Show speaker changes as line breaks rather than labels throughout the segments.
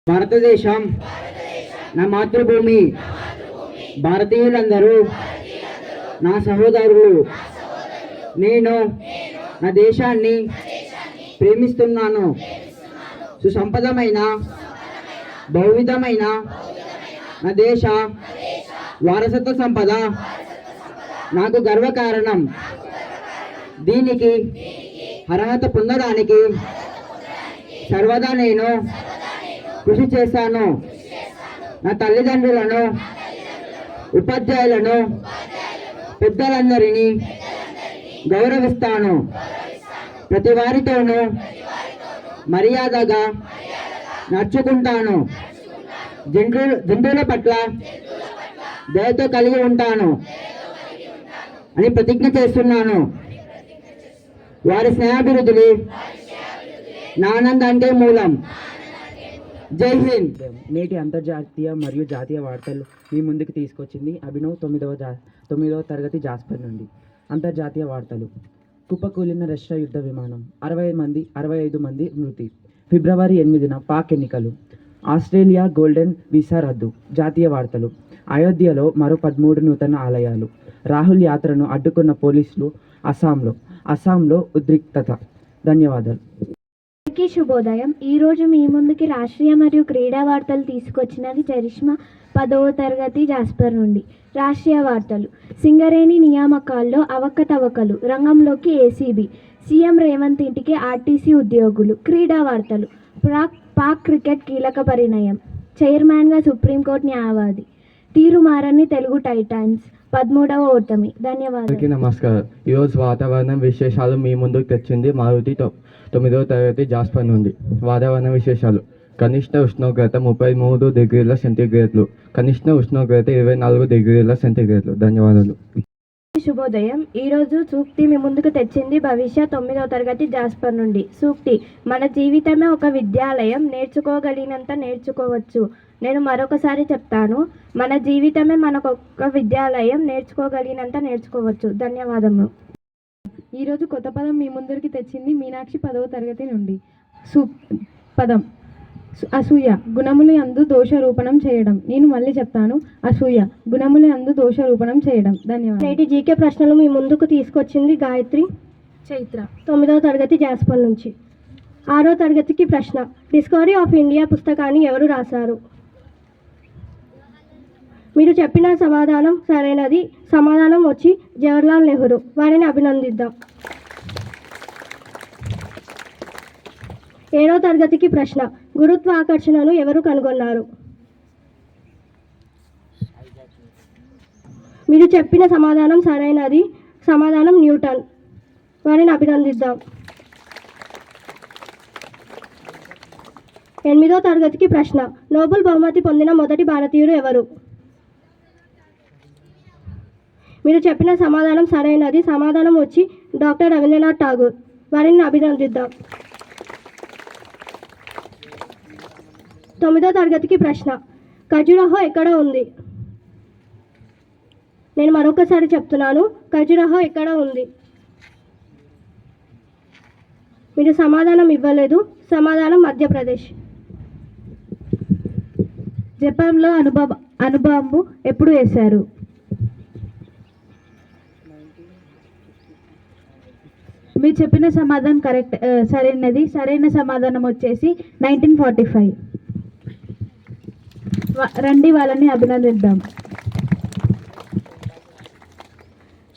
భారతదేశం నా మాతృభూమి. భారతీయులందరూ నా సహోదరులు. నేను నా దేశాన్ని ప్రేమిస్తున్నాను. సుసంపదమైన బహువిధమైన నా దేశ వారసత్వ సంపద నాకు గర్వకారణం. దీనికి అర్హత పొందడానికి సర్వదా నేను కృషి చేశాను. నా తల్లిదండ్రులను, ఉపాధ్యాయులను, పెద్దలందరినీ గౌరవిస్తాను. ప్రతి వారితోనూ మర్యాదగా నడుచుకుంటాను. జంతువుల పట్ల దయతో కలిగి ఉంటాను అని ప్రతిజ్ఞ చేస్తున్నాను. వారి స్నేహాభివృద్ధులు నా ఆనందానికే మూలం. జై హింద్.
నేటి అంతర్జాతీయ మరియు జాతీయ వార్తలు మీ ముందుకు తీసుకొచ్చింది అభినవ్ 9వ తరగతి జాస్పర్ నుండి. అంతర్జాతీయ వార్తలు. కుప్పకూలిన రష్యా యుద్ధ విమానం, 65 మంది మృతి. ఫిబ్రవరి 8న పాక్ ఎన్నికలు. ఆస్ట్రేలియా గోల్డెన్ వీసా రద్దు. జాతీయ వార్తలు. అయోధ్యలో మరో 13 నూతన ఆలయాలు. రాహుల్ యాత్రను అడ్డుకున్న పోలీసులు అస్సాంలో ఉద్రిక్తత. ధన్యవాదాలు.
శుభోదయం. ఈరోజు మీ ముందుకి రాష్ట్రీయ మరియు క్రీడా వార్తలు తీసుకొచ్చినది చరిష్మా 10వ తరగతి జాస్పర్ నుండి. రాష్ట్రీయ వార్తలు. సింగరేణి నియామకాల్లో అవకతవకలు, రంగంలోకి ఏసీబీ, సీఎం రేవంత్ ఇంటికి ఆర్టీసీ ఉద్యోగులు. క్రీడా వార్తలు. పాక్ క్రికెట్ కీలక పరిణయం, చైర్మన్గా సుప్రీంకోర్టు న్యాయవాది. తీరుమారని తెలుగు టైటాన్స్ 13వ ఓటమి. ధన్యవాదాలు.
నమస్కారం. ఈరోజు వాతావరణం విశేషాలు మీ ముందుకు తెచ్చింది మారుతి 9వ తరగతి జాస్పర్ నుండి. వాతావరణ విశేషాలు. కనిష్ట ఉష్ణోగ్రత 33 డిగ్రీల సెంటీగ్రేడ్లు, కనిష్ట ఉష్ణోగ్రత 24 డిగ్రీల సెంటీగ్రేడ్లు. ధన్యవాదాలు.
శుభోదయం. ఈరోజు సూక్తి మీ ముందుకు తెచ్చింది భవిష్య 9వ తరగతి జాస్పర్ నుండి. సూక్తి. మన జీవితమే ఒక విద్యాలయం, నేర్చుకోగలిగినంత నేర్చుకోవచ్చు. నేను మరొకసారి చెప్తాను. మన జీవితమే మనకొక విద్యాలయం, నేర్చుకోగలిగినంత నేర్చుకోవచ్చు. ధన్యవాదములు.
ఈరోజు కొత్త పదం మీ ముందరికి తెచ్చింది మీనాక్షి 10వ తరగతి నుండి. పదం అసూయ. గుణములు యందు దోషరూపణం చేయడం. నేను మళ్ళీ చెప్తాను. అసూయ గుణములు యందు దోషరూపణం చేయడం. ధన్యవాదాలు.
నేటి జీకే ప్రశ్నలు మీ ముందుకు తీసుకొచ్చింది గాయత్రి
చైత్ర
9వ తరగతి జాస్పర్ నుంచి. 6వ తరగతికి ప్రశ్న. డిస్కవరీ ఆఫ్ ఇండియా పుస్తకాన్ని ఎవరు రాశారు? మీరు చెప్పిన సమాధానం సరైనది. సమాధానం వచ్చి జవహర్లాల్ నెహ్రూ. వారిని అభినందిద్దాం. 7వ తరగతికి ప్రశ్న. గురుత్వాకర్షణను ఎవరు కనుగొన్నారు? మీరు చెప్పిన సమాధానం సరైనది. సమాధానం న్యూటన్. వారిని అభినందిద్దాం. 8వ తరగతికి ప్రశ్న. నోబెల్ బహుమతి పొందిన మొదటి భారతీయుడు ఎవరు? మీరు చెప్పిన సమాధానం సరైనది. సమాధానం వచ్చి డాక్టర్ రవీంద్రనాథ్ ఠాగూర్. వారిని అభినందిద్దాం. 9వ తరగతికి ప్రశ్న. ఖజురహో ఎక్కడ ఉంది? నేను మరొకసారి చెప్తున్నాను. ఖజురహో ఎక్కడ ఉంది? మీరు సమాధానం ఇవ్వలేదు. సమాధానం మధ్యప్రదేశ్.
జపాన్లో అణుబాంబు ఎప్పుడు వేశారు? మీరు చెప్పిన సమాధానం కరెక్ట్, సరైనది. సరైన సమాధానం వచ్చేసి 1945. రండి వాళ్ళని అభినందిద్దాం.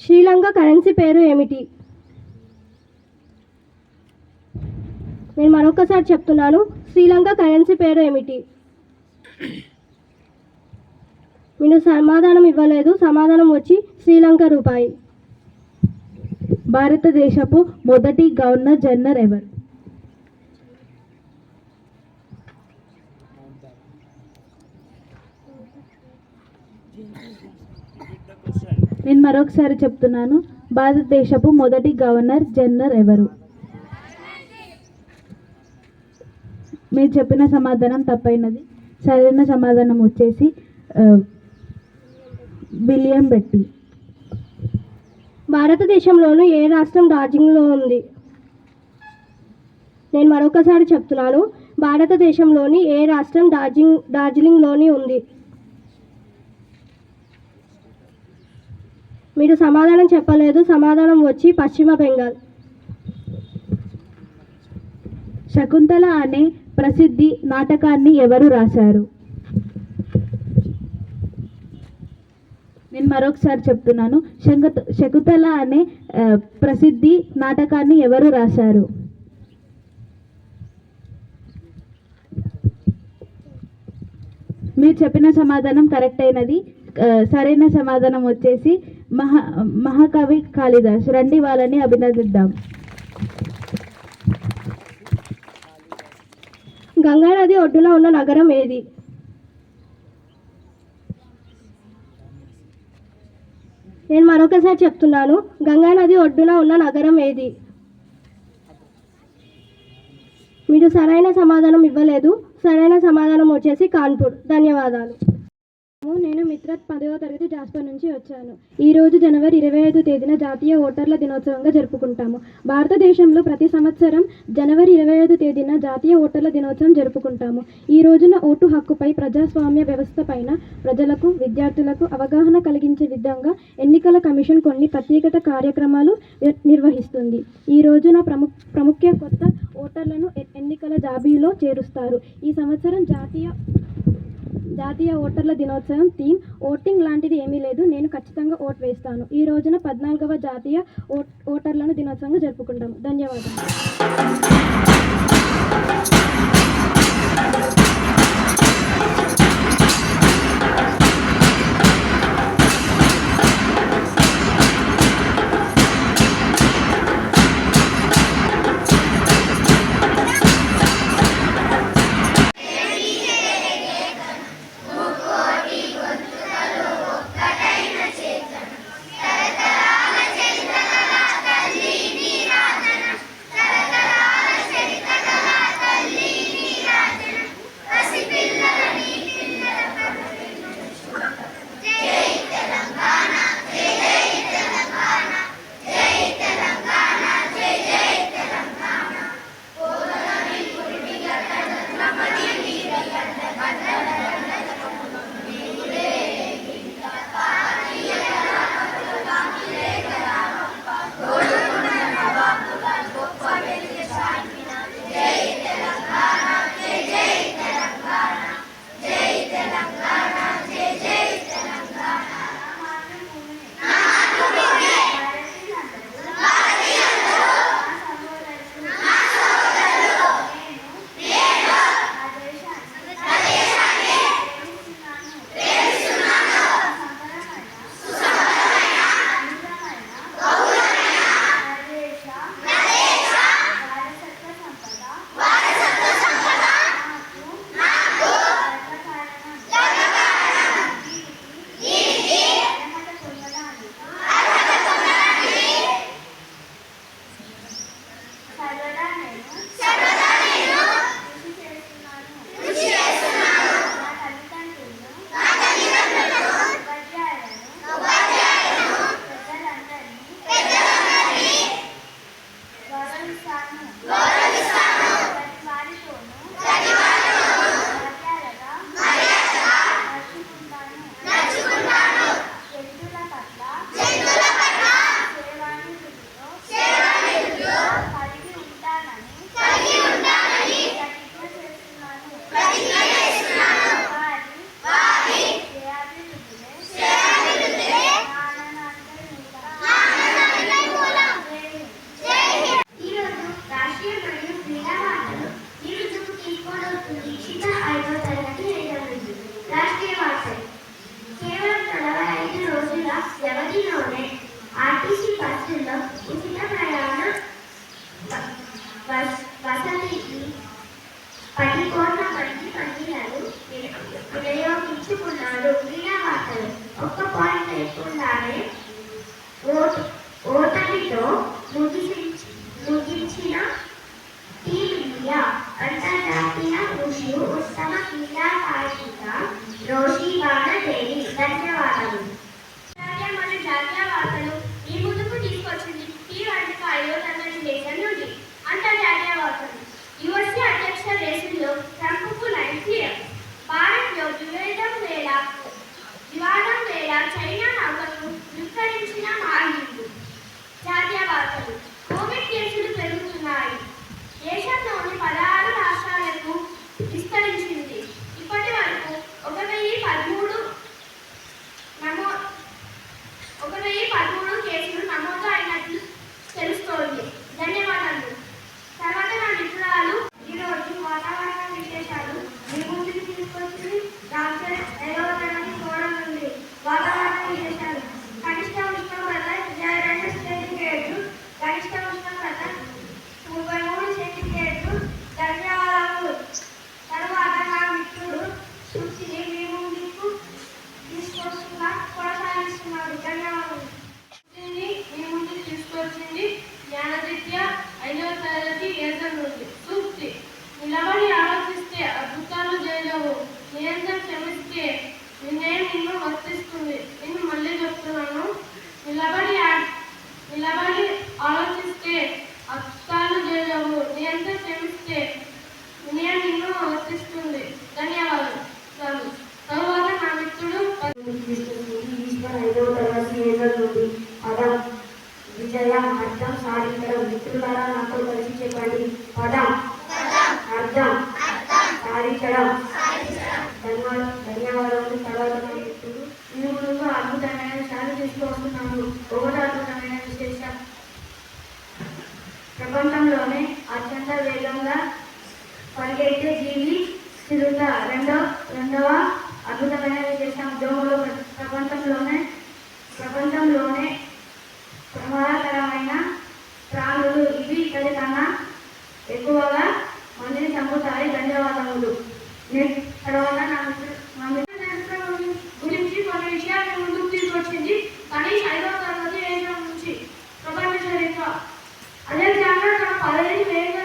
శ్రీలంక కరెన్సీ పేరు ఏమిటి? నేను మరొకసారి చెప్తున్నాను. శ్రీలంక కరెన్సీ పేరు ఏమిటి? మీరు సమాధానం ఇవ్వలేదు. సమాధానం వచ్చి శ్రీలంక రూపాయి.
భారతదేశపు మొదటి గవర్నర్ జనరల్ ఎవరు? నేను మరొకసారి చెప్తున్నాను. భారతదేశపు మొదటి గవర్నర్ జనరల్ ఎవరు? మీరు చెప్పిన సమాధానం తప్పైనది. సరైన సమాధానం వచ్చేసి విలియం బెట్టి.
భారతదేశంలోని ఏ రాష్ట్రం రాజ్యంలో ఉంది? నేను మరొకసారి చెప్తున్నాను. భారతదేశంలోని ఏ రాష్ట్రం డార్జిలింగ్లోని ఉంది? మీరు సమాధానం చెప్పలేదు. సమాధానం వచ్చి పశ్చిమ బెంగాల్.
శకుంతల అనే ప్రసిద్ధి నాటకాన్ని ఎవరు రాశారు? నేను మరొకసారి చెప్తున్నాను. శకుంతల అనే ప్రసిద్ధి నాటకాన్ని ఎవరు రాశారు? మీరు చెప్పిన సమాధానం కరెక్ట్ అయినది. సరైన సమాధానం వచ్చేసి మహాకవి కాళిదాస్. రండి వాళ్ళని అభినందిద్దాం.
గంగా నది ఒడ్డున ఉన్న నగరం ఏది? నేను మరొకసారి చెప్తున్నాను. గంగా నది ఒడ్డున ఉన్న నగరం ఏది? మీరు సరైన సమాధానం ఇవ్వలేదు. సరైన సమాధానం వచ్చేసి కాన్పూర్. ధన్యవాదాలు. నేను మిత్రత్ 10వ తరగతి జాస్పర్ నుంచి వచ్చాను. ఈరోజు జనవరి 25 తేదీన జాతీయ ఓటర్ల దినోత్సవంగా జరుపుకుంటాము. భారతదేశంలో ప్రతి సంవత్సరం జనవరి 25 తేదీన జాతీయ ఓటర్ల దినోత్సవం జరుపుకుంటాము. ఈ రోజున ఓటు హక్కుపై, ప్రజాస్వామ్య వ్యవస్థ పైన ప్రజలకు, విద్యార్థులకు అవగాహన కలిగించే విధంగా ఎన్నికల కమిషన్ కొన్ని ప్రత్యేకత కార్యక్రమాలు నిర్వహిస్తుంది. ఈ రోజున ప్రముఖ కొత్త ఓటర్లను ఎన్నికల జాబితాలో చేరుస్తారు. ఈ సంవత్సరం జాతీయ ఓటర్ల దినోత్సవం థీమ్ ఓటింగ్ లాంటిది ఏమీ లేదు, నేను ఖచ్చితంగా ఓటు వేస్తాను. ఈ రోజున 14వ జాతీయ ఓటర్లను దినోత్సవంగా జరుపుకుంటాము. ధన్యవాదాలు.
యుఎస్ఏ అధ్యక్ష రేసుల్లో ఉంటుంది. సూక్తి: నిలబడి ఆలోచిస్తే అద్భుతాలు జరగవు, నిరంతరం శ్రమిస్తే వినయం నిన్ను వర్తిస్తుంది. నేను మళ్ళీ చెప్తున్నాను. నిలబడి ఆలోచిస్తే అద్భుతాలు జరగవు, నిరంతరం శ్రమిస్తే వినయం నిన్ను వర్తిస్తుంది. ధన్యవాదాలు. తరువాత నా మిత్రుడు
ఈశ్వర్ 5వ తరగతి నుండి పదం విజయం, అర్థం, సాధించడం. మిత్రులారా నాతో కలిసి చెప్పండి. పదం, అర్థం, సాధించడం. ధన్యవాదాలు. తర్వాత నా మిత్రుడు: నేను ముందు అద్భుతమైన విషయాలు తీసుకువస్తున్నాను. ఒకటో అద్భుతమైన విశేషం: ప్రపంచంలోనే అత్యంత వేగంగా పరిగెత్తే జీవి చిరుత. రెండవ అద్భుతమైన విశేషం: దోమలు ప్రపంచంలోనే ప్రమాదకరమైన ప్రాణులు. ఇవి ఇక్కడి కన్నా ఎక్కువగా మందిని చంపుతాయి. ధన్యవాదములు. తర్వాత నా గురించి కొన్ని విషయాలు ముందుకు తీసుకొచ్చింది. కనీసం 5వ తరగతి నుంచి ప్రపంచ చరిత్ర. అలెగ్జాండర్ తన 15 వేల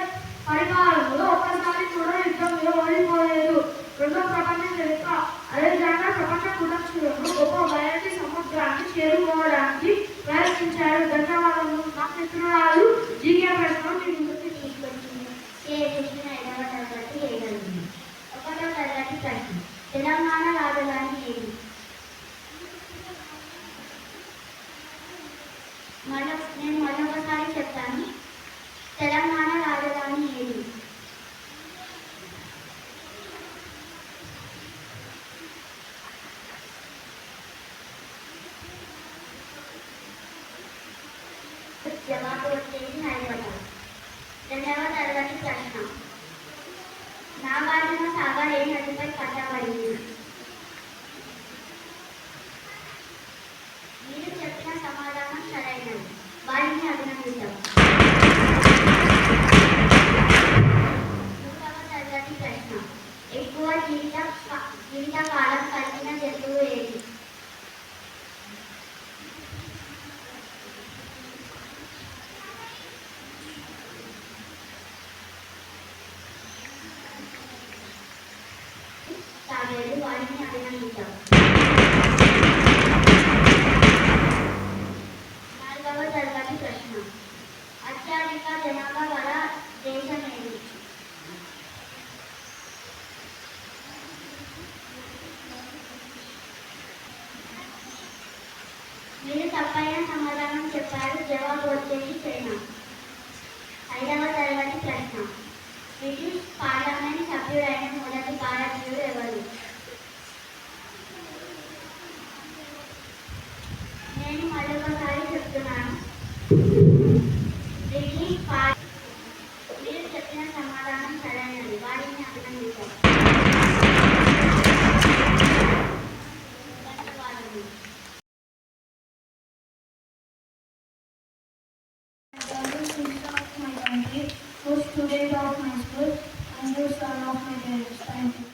పరిపాలనలో ఒక్కసారి కూడా యుద్ధంలో ఓడిపోలేదు. రెండవ ప్రపంచ చరిత్ర. అలెగ్జాండర్ ప్రపంచ కులక్షులను గొప్ప బయటి సముద్రాన్ని చేరుకోవడానికి ప్రయత్నించాడు. ధన్యవాదాలు. నా మిత్రురాలు జీకే ప్రశ్నలు మీ ముందుకు తీసుకొచ్చింది.
5వ తరగతి వేయగలిగింది. 1వ తరగతి ప్రశ్న: తెలంగాణ రాజధాని ఏది? నేను మరొకసారి చెప్తాను. తెలంగాణ రాజధాని ఏది? జవాబు వచ్చేసి హైదరాబాద్. 2వ తరగతి ప్రశ్న: నాగార్జున సాగర్ ఏ నదిపై కట్టబడింది? మీరు చెప్పిన సమాధానం సరైనది. వారిని అభినందిద్దాం. 3వ తరగతి ప్రశ్న: ఎక్కువ జీవితకాలం కలిగిన జంతువు ఏది? తాబేలు. వారిని అభినందిద్దాం. 4వ తరగతి ప్రశ్న: అత్యధిక జనాభా గల దేశం ఏది? మీరు తప్పైన సమాధానం చెప్పారు. జవాబు వచ్చేసి చైనా. 5వ తరగతి ప్రశ్న: బ్రిటిష్ పార్లమెంట్ సభ్యుడైన మొదటి భారతీయుడు ఎవరు? నేను మరొకసారి చెప్తున్నాను. మీరు చెప్పిన సమాధానం సరైనది. వారిని అభినందించారు. ధన్యవాదాలు.
First student of my school and the son of my parents. Thank you.